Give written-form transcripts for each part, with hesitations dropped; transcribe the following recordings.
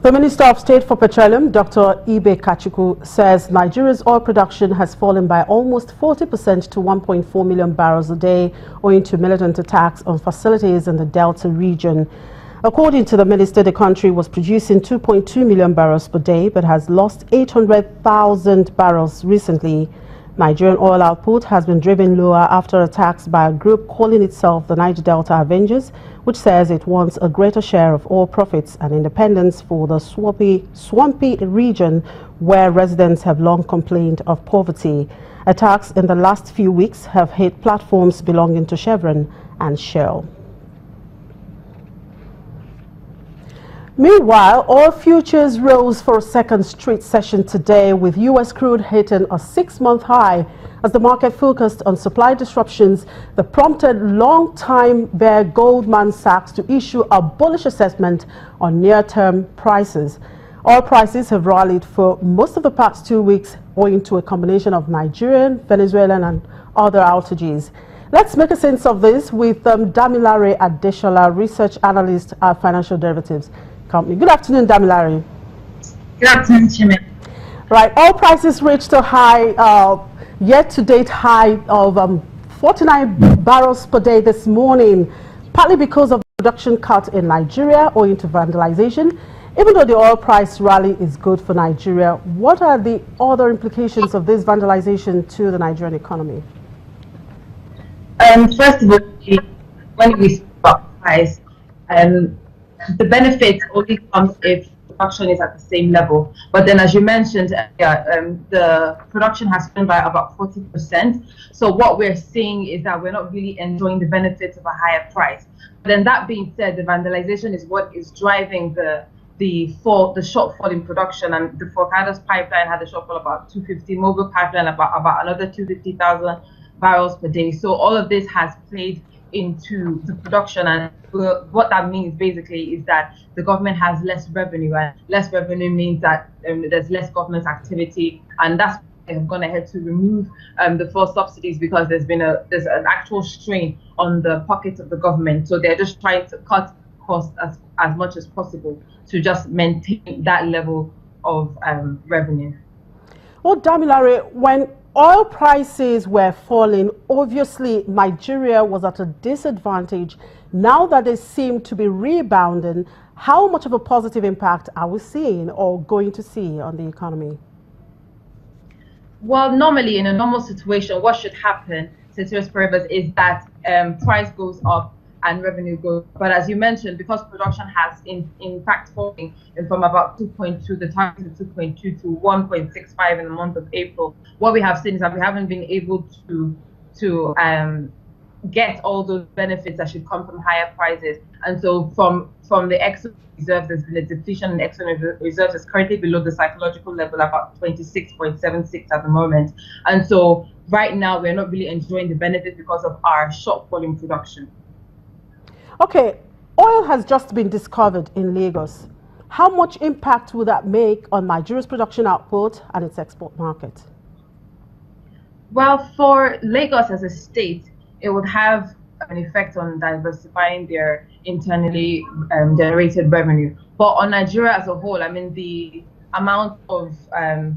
The Minister of State for Petroleum, Dr. Ibe Kachuku, says Nigeria's oil production has fallen by almost 40% to 1.4 million barrels a day, owing to militant attacks on facilities in the Delta region. According to the minister, the country was producing 2.2 million barrels per day, but has lost 800,000 barrels recently. Nigerian oil output has been driven lower after attacks by a group calling itself the Niger Delta Avengers, which says it wants a greater share of oil profits and independence for the swampy region where residents have long complained of poverty. Attacks in the last few weeks have hit platforms belonging to Chevron and Shell. Meanwhile, oil futures rose for a second straight session today, with U.S. crude hitting a 6-month high as the market focused on supply disruptions that prompted long-time bear Goldman Sachs to issue a bullish assessment on near-term prices. Oil prices have rallied for most of the past 2 weeks, owing to a combination of Nigerian, Venezuelan and other outages. Let's make a sense of this with Damilare Adeshola, research analyst at Financial Derivatives Company. Good afternoon, Damilare. Good afternoon, Chime. Right, oil prices reached a high, yet-to-date high of 49 barrels per day this morning, partly because of production cut in Nigeria owing to vandalization. Even though the oil price rally is good for Nigeria, what are the other implications of this vandalization to the Nigerian economy? First of all, when we speak about price, the benefit only comes if production is at the same level. But then, as you mentioned earlier, the production has fallen by about 40%. So what we're seeing is that we're not really enjoying the benefits of a higher price. But then, that being said, the vandalization is what is driving the shortfall in production. And the Forcados pipeline had a shortfall about 250, Mobile pipeline about another 250,000 barrels per day. So all of this has played into the production, and what that means basically is that the government has less revenue, and less revenue means that there's less government activity, and that's why they have gone ahead to remove the fuel subsidies, because there's an actual strain on the pockets of the government. So they're just trying to cut costs as much as possible to just maintain that level of revenue. Well, Damilare, when oil prices were falling, obviously Nigeria was at a disadvantage. Now that they seem to be rebounding, how much of a positive impact are we seeing or going to see on the economy? Well, normally in a normal situation, what should happen, ceteris paribus, is that price goes up and revenue goes. But as you mentioned, because production has in fact falling from about 2.2, the target is 2.2 to 1.65 in the month of April, what we have seen is that we haven't been able to get all those benefits that should come from higher prices. And so from the external reserves, there's been a depletion in external reserves. Is currently below the psychological level, about 26.76 at the moment. And so right now we're not really enjoying the benefit because of our shortfall in production. Okay, oil has just been discovered in Lagos. How much impact will that make on Nigeria's production output and its export market? Well, for Lagos as a state, it would have an effect on diversifying their internally generated revenue. But on Nigeria as a whole, I mean, the amount of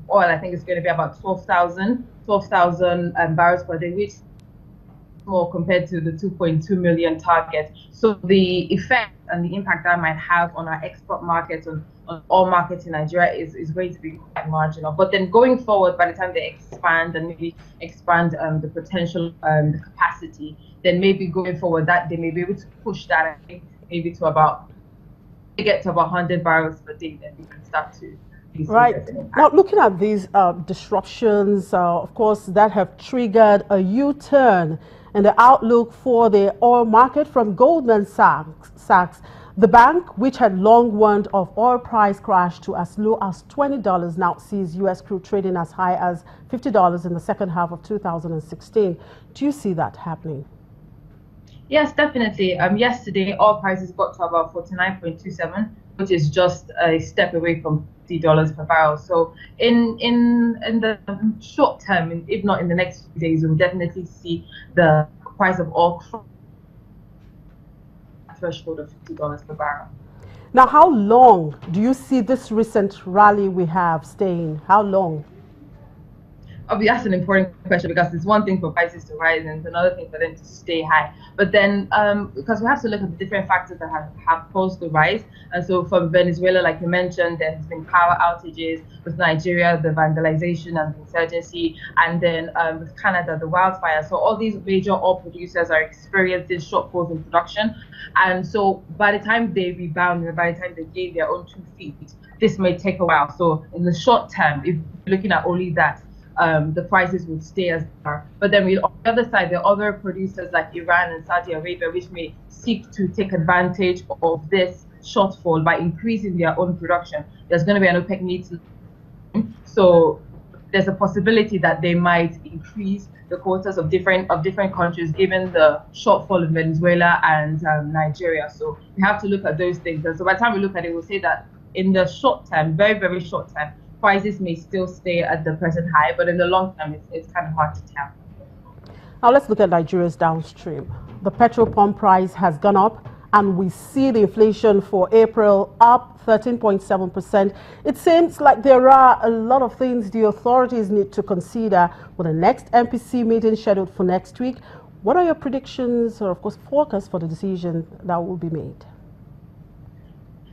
oil, I think, is going to be about 12,000 barrels per day, which more compared to the 2.2 million target. So the effect and the impact that might have on our export markets, on all markets in Nigeria is going to be quite marginal. But then going forward, by the time they expand and maybe expand the potential, the capacity, then maybe going forward that they may be able to push that maybe to about, get to about 100 barrels per day, then we can start to. Right. Now, looking at these disruptions, of course, that have triggered a U-turn in the outlook for the oil market from Goldman Sachs. The bank, which had long warned of oil price crash to as low as $20, now sees U.S. crude trading as high as $50 in the second half of 2016. Do you see that happening? Yes, definitely. Yesterday, oil prices got to about 49.27, which is just a step away from $50 per barrel. So in the short term, if not in the next few days, we'll definitely see the price of oil threshold of $50 per barrel. Now, how long do you see this recent rally we have staying? How long? That's an important question, because it's one thing for prices to rise and it's another thing for them to stay high. But then, because we have to look at the different factors that have caused the rise. And so from Venezuela, like you mentioned, there has been power outages. With Nigeria, the vandalization and the insurgency, and then with Canada, the wildfire. So all these major oil producers are experiencing shortfalls in production. And so by the time they rebound, and by the time they gain their own 2 feet, this may take a while. So in the short term, if you're looking at only that, the prices would stay as they are. But then on the other side, there are other producers like Iran and Saudi Arabia, which may seek to take advantage of this shortfall by increasing their own production. There's going to be an OPEC meeting, so there's a possibility that they might increase the quotas of different countries, given the shortfall in Venezuela and Nigeria. So we have to look at those things. And so by the time we look at it, we'll say that in the short term, very, very short term, prices may still stay at the present high, but in the long term, it's kind of hard to tell. Now let's look at Nigeria's downstream. The petrol pump price has gone up, and we see the inflation for April up 13.7%. It seems like there are a lot of things the authorities need to consider with the next MPC meeting scheduled for next week. What are your predictions, or of course forecasts, for the decision that will be made?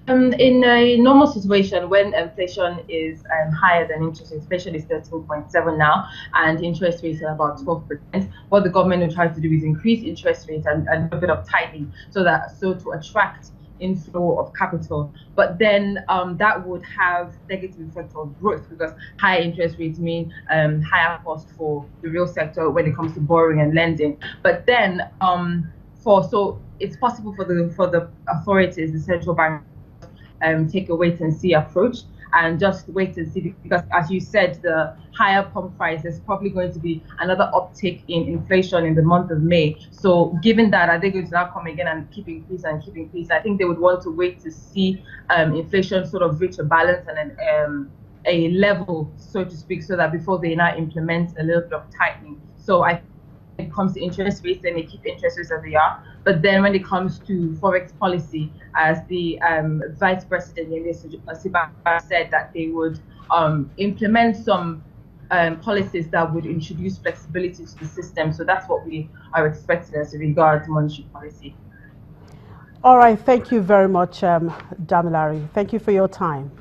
In a normal situation, when inflation is higher than interest, inflation is 13.7 now, and interest rates are about 12%. What the government will try to do is increase interest rates and a bit of tightening, so to attract inflow of capital. But then that would have negative effect on growth, because higher interest rates mean higher cost for the real sector when it comes to borrowing and lending. But then so it's possible for the authorities, the central bank, take a wait and see approach and just wait and see, because as you said, the higher pump price is probably going to be another uptick in inflation in the month of May. So given that, are they going to now come again and keep increasing and keep increasing? I think they would want to wait to see inflation sort of reach a balance and a level, so to speak, so that before they now implement a little bit of tightening. So when it comes to interest rates, then they keep interest rates as they are. But then when it comes to forex policy, as the Vice President said, that they would implement some policies that would introduce flexibility to the system. So that's what we are expecting as regards monetary policy. All right, thank you very much, Damilare. Thank you for your time.